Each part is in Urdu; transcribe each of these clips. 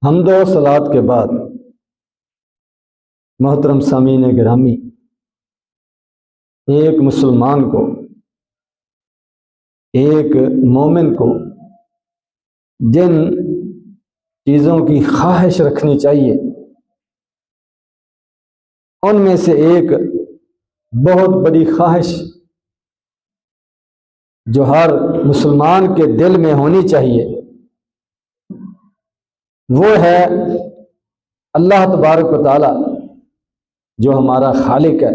حمد و صلات کے بعد محترم سامعین گرامی، ایک مسلمان کو، ایک مومن کو جن چیزوں کی خواہش رکھنی چاہیے ان میں سے ایک بہت بڑی خواہش جو ہر مسلمان کے دل میں ہونی چاہیے وہ ہے اللہ تبارک و تعالی جو ہمارا خالق ہے،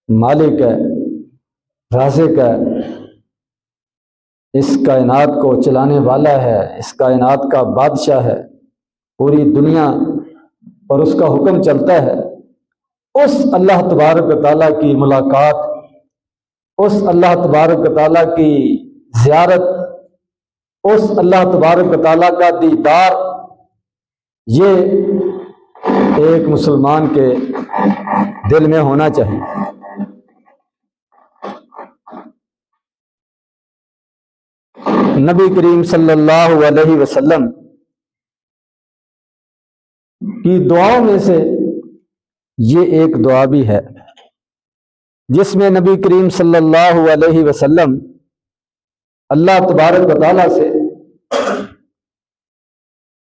مالک ہے، رازق ہے، اس کائنات کو چلانے والا ہے، اس کائنات کا بادشاہ ہے، پوری دنیا پر اس کا حکم چلتا ہے۔ اس اللہ تبارک و تعالیٰ کی ملاقات، اس اللہ تبارک و تعالیٰ کی زیارت، اس اللہ تبارک و تعالیٰ کا دیدار، یہ ایک مسلمان کے دل میں ہونا چاہیے۔ نبی کریم صلی اللہ علیہ وسلم کی دعاؤں میں سے یہ ایک دعا بھی ہے جس میں نبی کریم صلی اللہ علیہ وسلم اللہ تبارک و تعالیٰ سے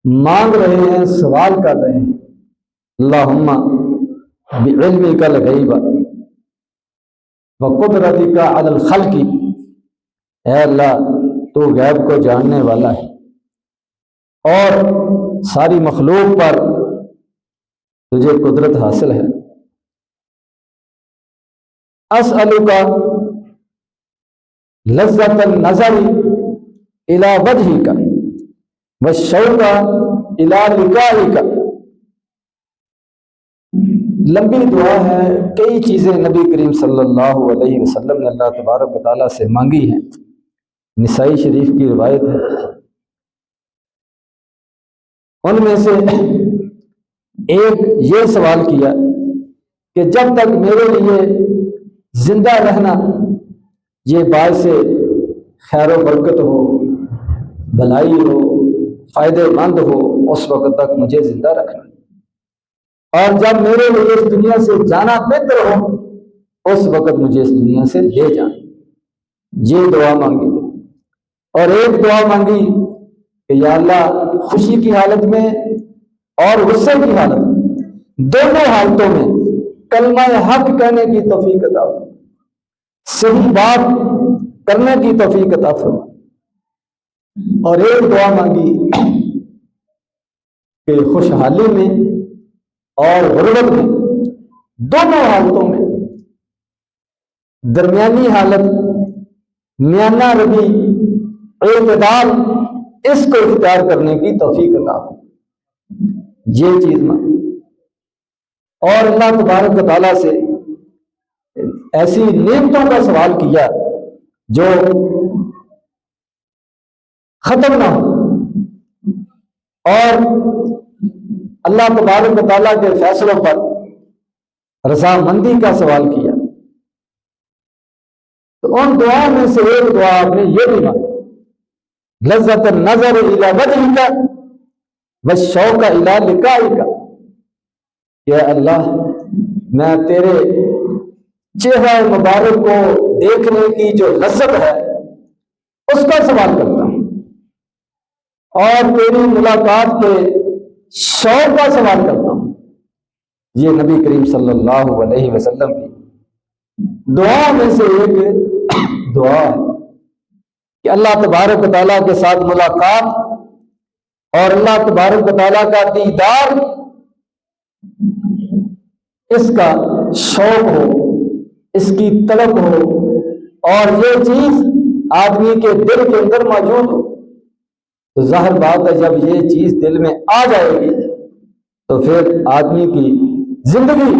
مانگ رہے ہیں، سوال کر رہے ہیں، اللہم بعلمک الغیب وقدرتک علی الخلق، اے اللہ تو غیب کو جاننے والا ہے اور ساری مخلوق پر تجھے قدرت حاصل ہے۔ اسألک لذت النظر الی وجہک والشوق الی لقائک۔ لمبی دعا ہے، کئی چیزیں نبی کریم صلی اللہ علیہ وسلم نے اللہ تبارک و تعالیٰ سے مانگی ہیں، نسائی شریف کی روایت ہے۔ ان میں سے ایک یہ سوال کیا کہ جب تک میرے لیے زندہ رہنا یہ باعث خیر و برکت ہو، بھلائی ہو، فائدے مند ہو، اس وقت تک مجھے زندہ رکھنا، اور جب میرے لیے اس دنیا سے جانا بہتر ہو اس وقت مجھے اس دنیا سے لے جانا۔ یہ دعا مانگی، اور ایک دعا مانگی کہ یا اللہ خوشی کی حالت میں اور غصے کی حالت میں، دونوں حالتوں میں کلمہ حق کہنے کی توفیق عطا فرما، صحیح بات کرنے کی توفیق عطا فرما۔ اور ایک دعا مانگی کہ خوشحالی میں اور غربت میں، دونوں حالتوں میں درمیانی حالت، میانہ روی، اعتدال، اس کو اختیار کرنے کی توفیق عطا فرما۔ یہ چیز مانگی، اور اللہ تبارک و تعالیٰ سے ایسی نعمتوں کا سوال کیا جو ختم نہ ہو، اور اللہ تبارک و تعالیٰ کے فیصلوں پر رضامندی کا سوال کیا۔ تو ان دعاؤں میں سے ایک دعا آپ نے یہ بھی مانگی، لذت النظر الی وجہک والشوق الی لقائک، کہ اللہ میں تیرے چہرہ مبارک کو دیکھنے کی جو لذت ہے اس کا سوال کرتا ہوں، اور تیری ملاقات کے شوق کا سوال کرتا ہوں۔ یہ نبی کریم صلی اللہ علیہ وسلم کی دعا میں سے ایک دعا ہے کہ اللہ تبارک و تعالیٰ کے ساتھ ملاقات اور اللہ تبارک و تعالیٰ کا دیدار، اس کا شوق ہو، اس کی طلب ہو، اور یہ چیز آدمی کے دل کے اندر موجود ہو، تو ظاہر بات ہے جب یہ چیز دل میں آ جائے گی تو پھر آدمی کی زندگی،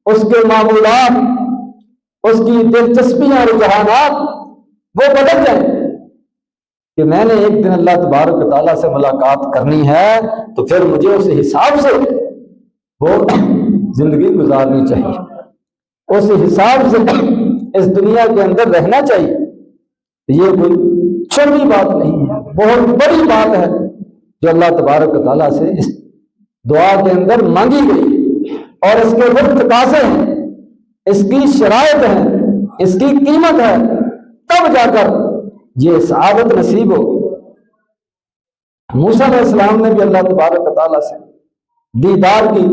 اس کے معمولات، اس کی دلچسپیاں، رجحانات وہ بدل جائیں کہ میں نے ایک دن اللہ تبارک و تعالیٰ سے ملاقات کرنی ہے تو پھر مجھے اس حساب سے وہ زندگی گزارنی چاہیے، اس حساب سے اس دنیا کے اندر رہنا چاہیے۔ یہ کوئی چھوٹی بات نہیں ہے، بہت بڑی بات ہے جو اللہ تبارک و تعالیٰ سے اس دعا کے اندر مانگی گئی، اور اس کے وہ تقاضے ہیں، اس کی شرائط ہیں، اس کی قیمت ہے، تب جا کر یہ سعادت نصیب ہوگی۔ موسیٰ علیہ السلام نے بھی اللہ تبارک و تعالیٰ سے دیدار کی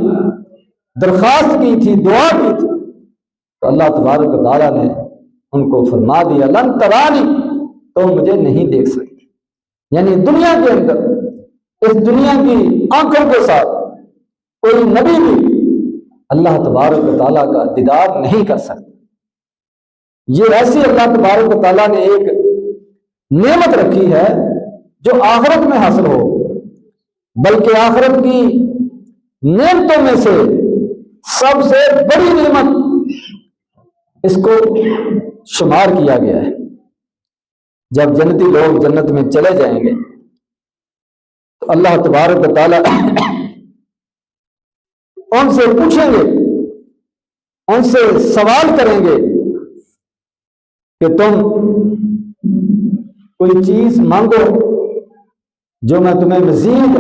درخواست کی تھی، دعا کی تھی، تو اللہ تبارک و تعالیٰ نے ان کو فرما دیا لن ترانی، تو مجھے نہیں دیکھ سکتی۔ یعنی دنیا کے اندر اس دنیا کی آنکھوں کے ساتھ کوئی نبی بھی اللہ تبارک و تعالیٰ کا دیدار نہیں کر سکتا۔ یہ ایسی اللہ تبارک و تعالیٰ نے ایک نعمت رکھی ہے جو آخرت میں حاصل ہو، بلکہ آخرت کی نعمتوں میں سے سب سے بڑی نعمت اس کو شمار کیا گیا ہے۔ جب جنتی لوگ جنت میں چلے جائیں گے تو اللہ تبارک و تعالیٰ ان سے پوچھیں گے، ان سے سوال کریں گے کہ تم کوئی چیز مانگو جو میں تمہیں مزید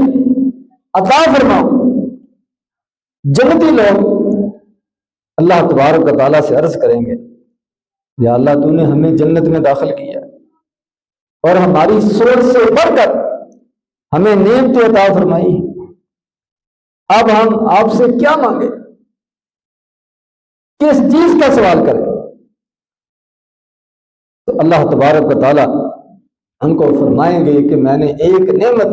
عطا فرماؤں۔ جنتی لوگ اللہ تبارک و تعالیٰ سے عرض کریں گے یا اللہ تو نے ہمیں جنت میں داخل کیا اور ہماری سوچ سے بڑھ کر ہمیں نعمتیں عطا فرمائی، اب ہم آپ سے کیا مانگے، کس چیز کا سوال کریں؟ تو اللہ تبارک و تعالیٰ ہم کو فرمائیں گے کہ میں نے ایک نعمت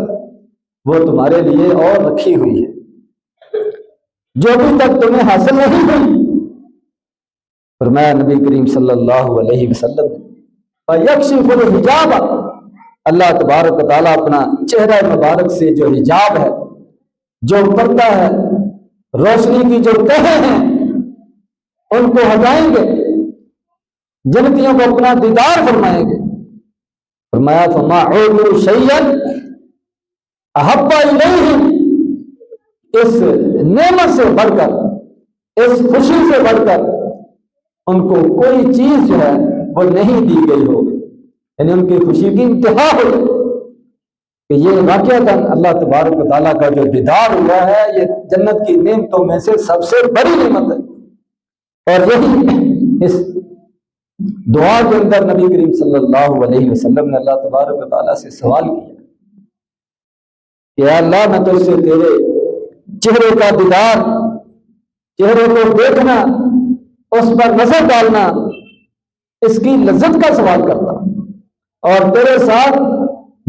وہ تمہارے لیے اور رکھی ہوئی ہے جو ابھی تک تمہیں حاصل نہیں ہوئی۔ فرمایا نبی کریم صلی اللہ علیہ وسلم فَيَكْشِفُ الْحِجَابَ، اللہ تبارک و تعالیٰ اپنا چہرہ مبارک سے جو حجاب ہے، جو پردہ ہے، روشنی کی جو تہیں ہیں، ان کو ہٹائیں گے، جنتیوں کو اپنا دیدار فرمائیں گے۔ فرمایا فَمَا عُودُوا شَيْئًا أَحَبَّ إِلَيْهِمْ، اس نعمت سے بڑھ کر، اس خوشی سے بڑھ کر ان کو کوئی چیز جو ہے وہ نہیں دی گئی ہوگی، یعنی ان کی خوشی کی انتہا ہو کہ یہ واقعتاً اللہ تبارک و تعالیٰ کا جو دیدار ہوا ہے یہ جنت کی نعمتوں میں سے سب سے بڑی نعمت ہے۔ اور یہی اس دعا کے اندر نبی کریم صلی اللہ علیہ وسلم نے اللہ تبارک و تعالیٰ سے سوال کیا کہ اے اللہ میں تو اس سے تیرے چہرے کا دیدار، چہرے کو دیکھنا، اس پر نظر ڈالنا، اس کی لذت کا سوال کرتا ہوں، اور تیرے ساتھ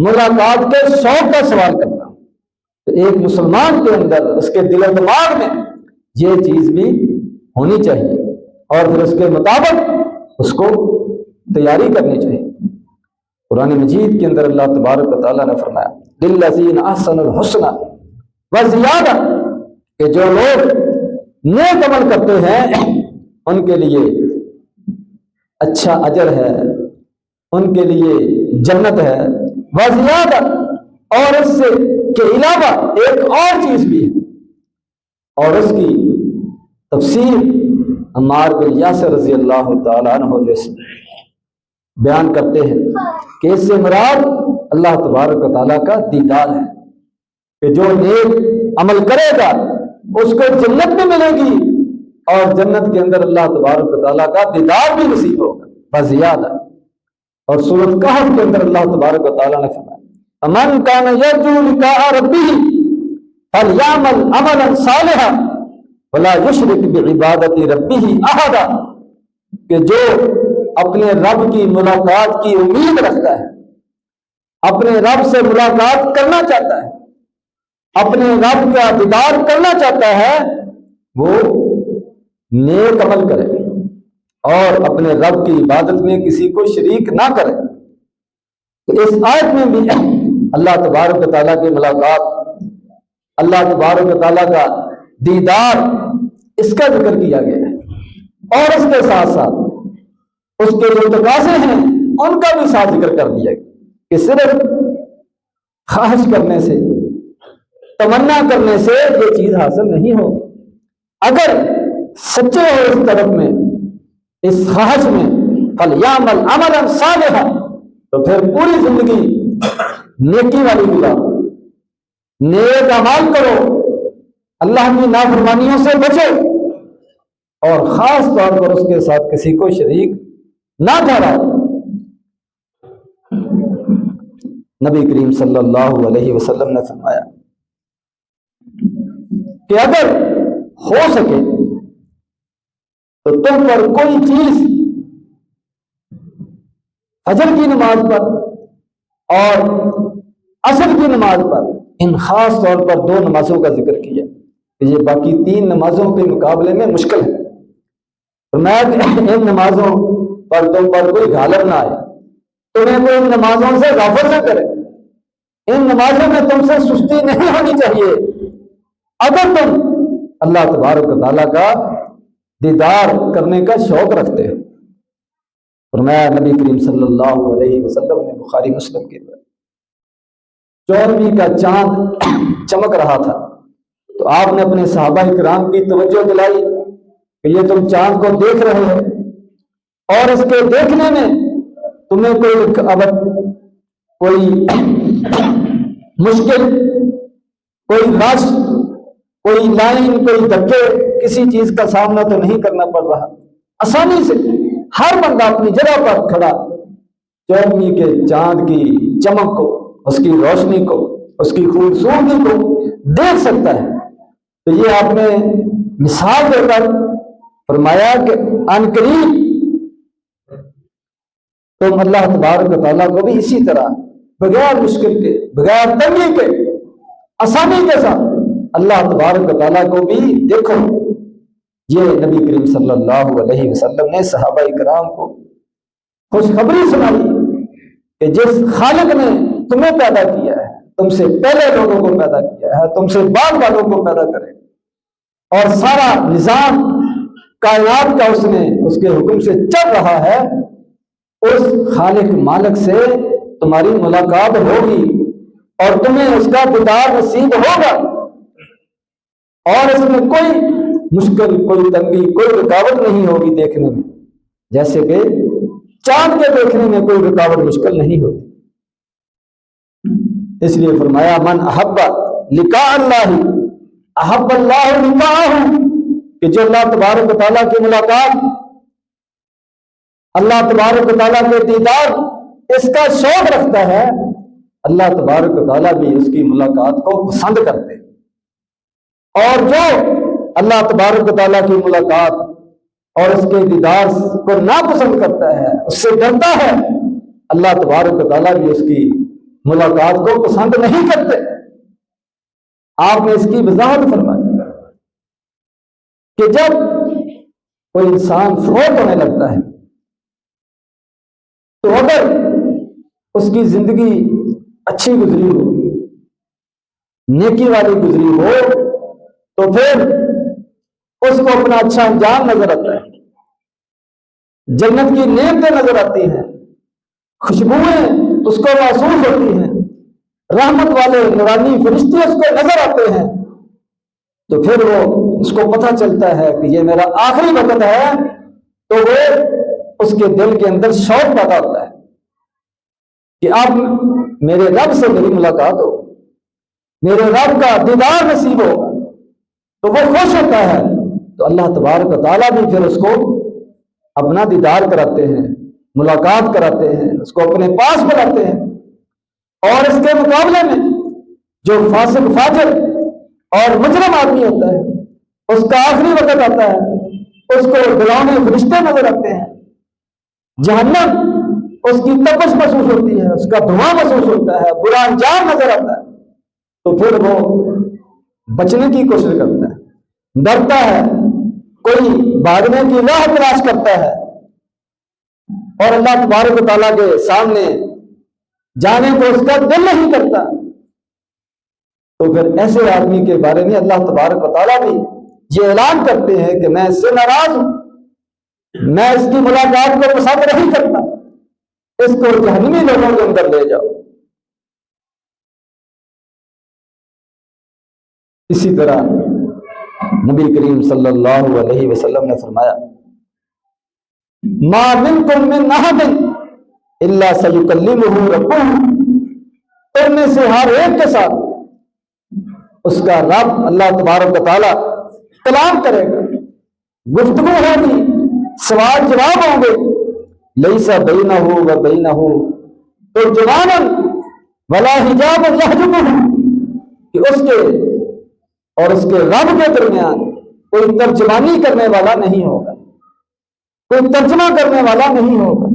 ملاقات کے شوق کا سوال کرتا ہوں۔ تو ایک مسلمان کے اندر اس کے دل و دماغ میں یہ چیز بھی ہونی چاہیے، اور پھر اس کے مطابق اس کو تیاری کرنی چاہیے۔ قرآن مجید کے اندر اللہ تبارک و تعالیٰ نے فرمایا لِلَّذِينَ أَحْسَنُوا الْحُسْنَى وَزِيَادَةٌ، کہ جو لوگ نیک عمل کرتے ہیں ان کے لیے اچھا اجر ہے، ان کے لیے جنت ہے، وزیادہ، اور اس سے کے علاوہ ایک اور چیز بھی ہے، اور اس کی تفسیر عمار بن یاسر رضی اللہ تعالیٰ عنہ جو بیان کرتے ہیں کہ اس سے مراد اللہ تبارک و تعالیٰ کا دیدار ہے، کہ جو نیک عمل کرے گا اس کو جنت بھی ملے گی، اور جنت کے اندر اللہ تبارک و تعالیٰ کا دیدار بھی نصیب ہوگا بزیادہ۔ اور سورۃ کہف کے اندر اللہ تبارک و تعالیٰ نے فرمایا من کان یرجو لقاء ربہ فلیعمل عملا صالحا ولا یشرک بعبادۃ ربہ احدا، کہ جو اپنے رب کی ملاقات کی امید رکھتا ہے، اپنے رب سے ملاقات کرنا چاہتا ہے، اپنے رب کا دیدار کرنا چاہتا ہے، وہ نیک عمل کرے اور اپنے رب کی عبادت میں کسی کو شریک نہ کرے۔ تو اس آیت میں بھی اللہ تبارک و تعالیٰ کی ملاقات، اللہ تبارک و تعالیٰ کا دیدار، اس کا ذکر کیا گیا ہے، اور اس کے ساتھ ساتھ اس کے جو تقاضے ہیں ان کا بھی ساتھ ذکر کر دیا گیا کہ صرف خواہش کرنے سے، تمنا کرنے سے یہ چیز حاصل نہیں ہوگی۔ اگر سچے ہو اس طرف میں، اس خواہش میں، فَلْيَعْمَلْ عَمَلًا صَالِحًا، تو پھر پوری زندگی نیکی والی گزارو، نیک اعمال کرو، اللہ کی نافرمانیوں سے بچو، اور خاص طور پر اس کے ساتھ کسی کو شریک نہ ٹھہراؤ۔ نبی کریم صلی اللہ علیہ وسلم نے فرمایا کہ اگر ہو سکے تو تم پر کوئی چیز فجر کی نماز پر اور عصر کی نماز پر، ان خاص طور پر دو نمازوں کا ذکر کیا کہ یہ باقی تین نمازوں کے مقابلے میں مشکل ہے، فرمایا کہ ان نمازوں پر تم پر کوئی غالب نہ آئے، تمہیں کوئی ان نمازوں سے غافل نہ کرے، ان نمازوں میں تم سے سستی نہیں ہونی چاہیے اگر تم اللہ تبارک و تعالیٰ کا دیدار کرنے کا شوق رکھتے ہو۔ فرمایا نبی کریم صلی اللہ علیہ وسلم نے، بخاری مسلم کے اندر 14ویں کا چاند چمک رہا تھا تو آپ نے اپنے صحابہ کرام کی توجہ دلائی کہ یہ تم چاند کو دیکھ رہے ہو اور اس کے دیکھنے میں تمہیں کوئی رکاوٹ، کوئی مشکل، کوئی رش، کوئی لائن، کوئی دھکے، کسی چیز کا سامنا تو نہیں کرنا پڑ رہا، آسانی سے ہر بندہ اپنی جگہ پر کھڑا 14ویں کے چاند کی چمک کو، اس کی روشنی کو، اس کی خوبصورتی کو دیکھ سکتا ہے۔ تو یہ آپ نے مثال دے کر فرمایا کہ ان قریب تم اللہ تبارک و تعالیٰ کو بھی اسی طرح بغیر مشکل کے، بغیر تنگی کے، آسانی کے ساتھ اللہ تبارک و تعالیٰ کو بھی دیکھو۔ یہ نبی کریم صلی اللہ علیہ وسلم نے صحابہ کرام کو خوشخبری سنائی کہ جس خالق نے تمہیں پیدا کیا ہے، تم سے پہلے لوگوں کو پیدا کیا ہے، تم سے بعد والوں کو پیدا کرے، اور سارا نظام کائنات کا اس نے اس کے حکم سے چل رہا ہے، اس خالق مالک سے تمہاری ملاقات ہوگی اور تمہیں اس کا دیدار نصیب ہوگا، اور اس میں کوئی مشکل، کوئی تنگی، کوئی رکاوٹ نہیں ہوگی دیکھنے میں، جیسے کہ چاند کے دیکھنے میں کوئی رکاوٹ، مشکل نہیں ہوتی۔ اس لیے فرمایا من احب لقاء اللہ احب اللہ لقاءہ، کہ جو اللہ تبارک و تعالیٰ کی ملاقات، اللہ تبارک و تعالیٰ کے دیدار اس کا شوق رکھتا ہے، اللہ تبارک و تعالیٰ بھی اس کی ملاقات کو پسند کرتے ہیں، اور جو اللہ تبارک و تعالیٰ کی ملاقات اور اس کے دیدار کو ناپسند کرتا ہے، اس سے ڈرتا ہے، اللہ تبارک و تعالیٰ بھی اس کی ملاقات کو پسند نہیں کرتے۔ آپ نے اس کی وضاحت فرمائی کہ جب کوئی انسان فوت ہونے لگتا ہے تو اگر اس کی زندگی اچھی گزری ہو، نیکی والی گزری ہو، تو پھر اس کو اپنا اچھا انجام نظر آتا ہے، جنت کی نعمتیں نظر آتی ہیں، خوشبوئیں اس کو محسوس ہوتی ہیں، رحمت والے نورانی فرشتے اس کو نظر آتے ہیں، تو پھر وہ اس کو پتہ چلتا ہے کہ یہ میرا آخری وقت ہے، تو وہ اس کے دل کے اندر شوق پیدا ہوتا ہے کہ اب میرے رب سے میری ملاقات ہو، میرے رب کا دیدار نصیب ہوگا، تو وہ خوش ہوتا ہے۔ تو اللہ تبارک و تعالیٰ بھی پھر اس کو اپنا دیدار کراتے ہیں، ملاقات کراتے ہیں، اس کو اپنے پاس بلاتے ہیں، اور اس کے مقابلے میں جو فاسق فاجر اور مجرم آدمی ہوتا ہے، اس کا آخری وقت آتا ہے، اس کو ڈراؤنے فرشتے نظر آتے ہیں، جہنم اس کی تپش محسوس ہوتی ہے، اس کا دھواں محسوس ہوتا ہے، برا انجام نظر آتا ہے، تو پھر وہ بچنے کی کوشش کرتا ہے، ڈرتا ہے، کوئی بھاگنے کی راہ تلاش کرتا ہے، اور اللہ تبارک و تعالیٰ کے سامنے جانے کو اس کا دل نہیں کرتا۔ تو پھر ایسے آدمی کے بارے میں اللہ تبارک و تعالیٰ بھی یہ اعلان کرتے ہیں کہ میں اس سے ناراض ہوں، میں اس کی ملاقات کو پسند نہیں کرتا، اس کو جہنمی لوگوں کے اندر لے جاؤ۔ اسی طرح نبی کریم صلی اللہ علیہ وسلم نے فرمایا ما منکم من احد الا سیکلمہ ربہ، تم میں سے ہر ایک کے ساتھ اس کا رب اللہ تبارک و تعالیٰ کلام کرے گا، گفتگو ہوگی، سوال جواب ہوں گے۔ لیسا بینہ و بینہ ترجمان ولا حجاب یحجبہ، کہ اس کے اور اس کے رب کے درمیان کوئی ترجمانی کرنے والا نہیں ہوگا، کوئی ترجمہ کرنے والا نہیں ہوگا،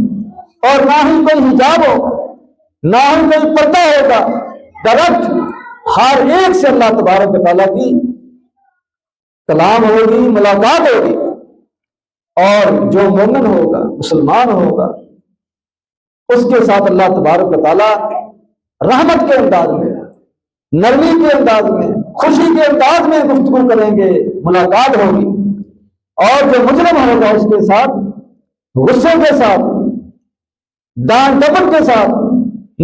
اور نہ ہی کوئی حجاب ہوگا، نہ ہی کوئی پردہ ہوگا۔ ڈائریکٹ ہر ایک سے اللہ تبارک و تعالیٰ کی کلام ہوگی، ملاقات ہوگی، اور جو مومن ہوگا، مسلمان ہوگا، اس کے ساتھ اللہ تبارک و تعالیٰ رحمت کے انداز میں، نرمی کے انداز میں، خوشی کے انداز میں گفتگو کریں گے، ملاقات ہوگی۔ اور جو مجرم ہوگا اس کے ساتھ غصے کے ساتھ، ڈانٹ ڈپٹ کے ساتھ،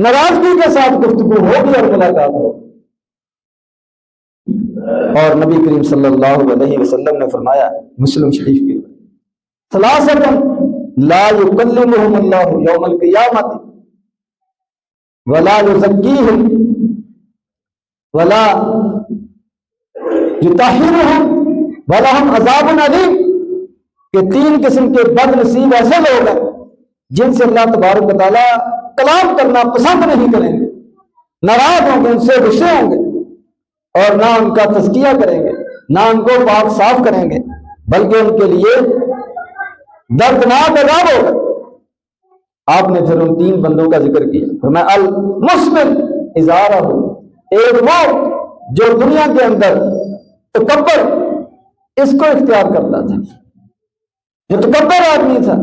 ناراضگی کے ساتھ گفتگو ہوگی اور ملاقات ہوگی۔ اور نبی کریم صلی اللہ علیہ وسلم نے فرمایا مسلم شریف کی ثلاثۃ لا یکلمہم اللہ یوم القیامۃ ولا یزکیہم ولا یطہرہم ولہم عذاب علیم، کہ تین قسم کے بد نصیب ایسے لوگ ہیں جن سے اللہ تبارک و تعالیٰ کلام کرنا پسند نہیں کریں گے، ناراض ہوں گے، ان سے غصے ہوں گے، اور نہ ان کا تزکیہ کریں گے، نہ ان کو پاک صاف کریں گے، بلکہ ان کے لیے دردناک عذاب ہوگا۔ آپ نے پھر ان تین بندوں کا ذکر کیا، فرمایا المسبل ازارہ، ایک وہ جو دنیا کے اندر تکبر اس کو اختیار کرتا تھا، جو تکبر آدمی تھا،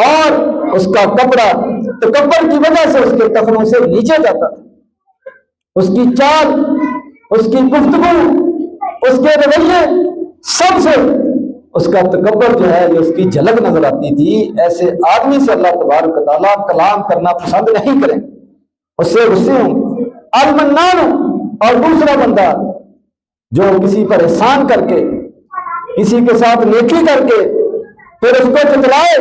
اور اس کا کپڑا تکبر کی وجہ سے اس کے ٹخنوں سے نیچے جاتا تھا، اس کی چال، اس کی گفتگو، اس کے رویے، سب سے اس کا تکبر جو ہے یہ اس کی جھلک نظر آتی تھی۔ ایسے آدمی سے اللہ تبارک و تعالیٰ کلام کرنا پسند نہیں کریں، اس سے غصے ہوں گے۔ المنان، اور دوسرا بندہ جو کسی پر احسان کر کے، کسی کے ساتھ نیکی کر کے پھر اس کو جتلائے،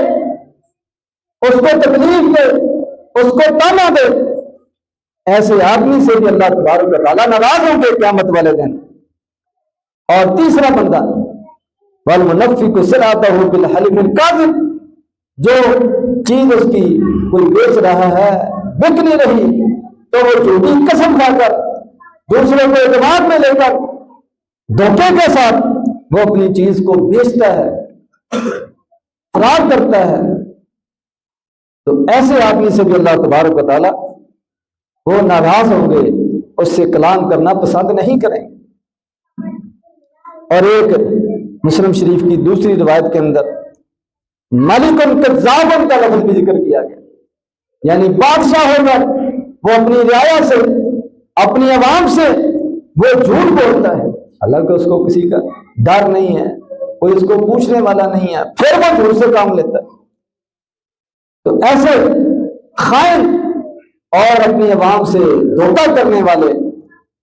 اس کو تکلیف دے، اس کو تانا دے، ایسے آدمی سے بھی اللہ تبارک و تعالیٰ ناراض ہوں گے قیامت والے دن۔ اور تیسرا بندہ والمنفق صلعته بالحلف الكاذب، جو چیز اس کی کوئی بیچ رہا ہے بک نہیں رہی تو وہ جھوٹی قسم کھا کر، دوسروں کو اعتماد میں لے کر دھوکے کے ساتھ وہ اپنی چیز کو بیچتا ہے، فراڈ کرتا ہے، تو ایسے آدمی سے بھی اللہ تبارک و تعالیٰ وہ ناراض ہوں گے، اس سے کلام کرنا پسند نہیں کریں گے۔ اور ایک مسلم شریف کی دوسری روایت کے اندر ملک کذاب کا لفظ بھی ذکر کیا گیا، یعنی بادشاہ ہوگا، وہ اپنی رعایا سے، اپنی عوام سے وہ جھوٹ بولتا ہے، حالانکہ اس کو کسی کا ڈر نہیں ہے، کوئی اس کو پوچھنے والا نہیں ہے، پھر وہ جھوٹ سے کام لیتا ہے۔ تو ایسے خائن اور اپنی عوام سے دھوکہ کرنے والے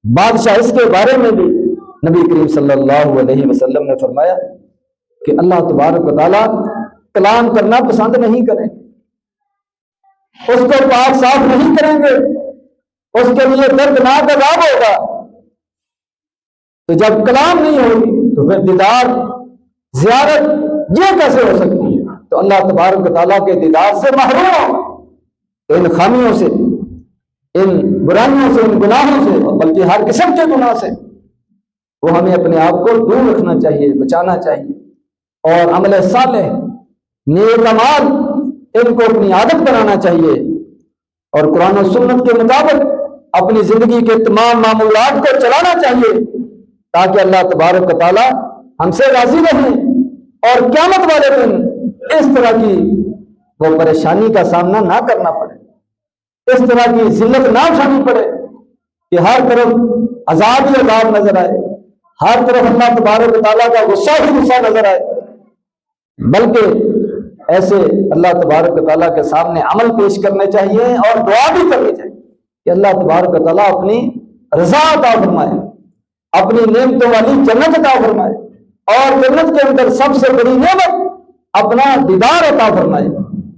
بادشاہ، اس کے بارے میں بھی نبی کریم صلی اللہ علیہ وسلم نے فرمایا کہ اللہ تبارک و تعالیٰ کلام کرنا پسند نہیں کریں گے، اس کو پاک صاف نہیں کریں گے، اس کے لیے دردناک عذاب ہوگا۔ تو جب کلام نہیں ہوگی تو پھر دیدار، زیارت یہ کیسے ہو سکتی ہے؟ تو اللہ تبارک و تعالیٰ کے دیدار سے محروم ہو، ان خامیوں سے، ان برائیوں سے، ان گناہوں سے، بلکہ ہر قسم کے گناہ سے وہ ہمیں اپنے آپ کو دور رکھنا چاہیے، بچانا چاہیے، اور عمل صالح، نیک اعمال، ان کو اپنی عادت بنانا چاہیے، اور قرآن و سنت کے مطابق اپنی زندگی کے تمام معمولات کو چلانا چاہیے، تاکہ اللہ تبارک و تعالیٰ ہم سے راضی رہیں، اور قیامت والے دن اس طرح کی وہ پریشانی کا سامنا نہ کرنا پڑے، اس طرح کی ذلت نہ اٹھانی پڑے کہ ہر طرف عذاب ہی عذاب نظر آئے، ہر طرف اللہ تبارک و تعالیٰ کا غصہ ہی غصہ نظر آئے، بلکہ ایسے اللہ تبارک و تعالیٰ کے سامنے عمل پیش کرنے چاہیے اور دعا بھی کرنی چاہیے کہ اللہ تبارک و تعالیٰ اپنی رضا عطا فرمائے، اپنی نعمتوں والی جنت عطا فرمائے، اور جنت کے اندر سب سے بڑی نعمت اپنا دیدار عطا فرمائے۔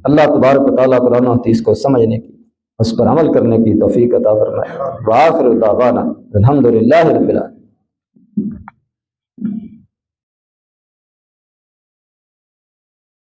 اللہ تبارک و تعالیٰ قرآن و حدیث کو سمجھنے کی، اس پر عمل کرنے کی توفیق عطا فرمائے۔ وآخر دعوانا الحمدللہ رب العالمین۔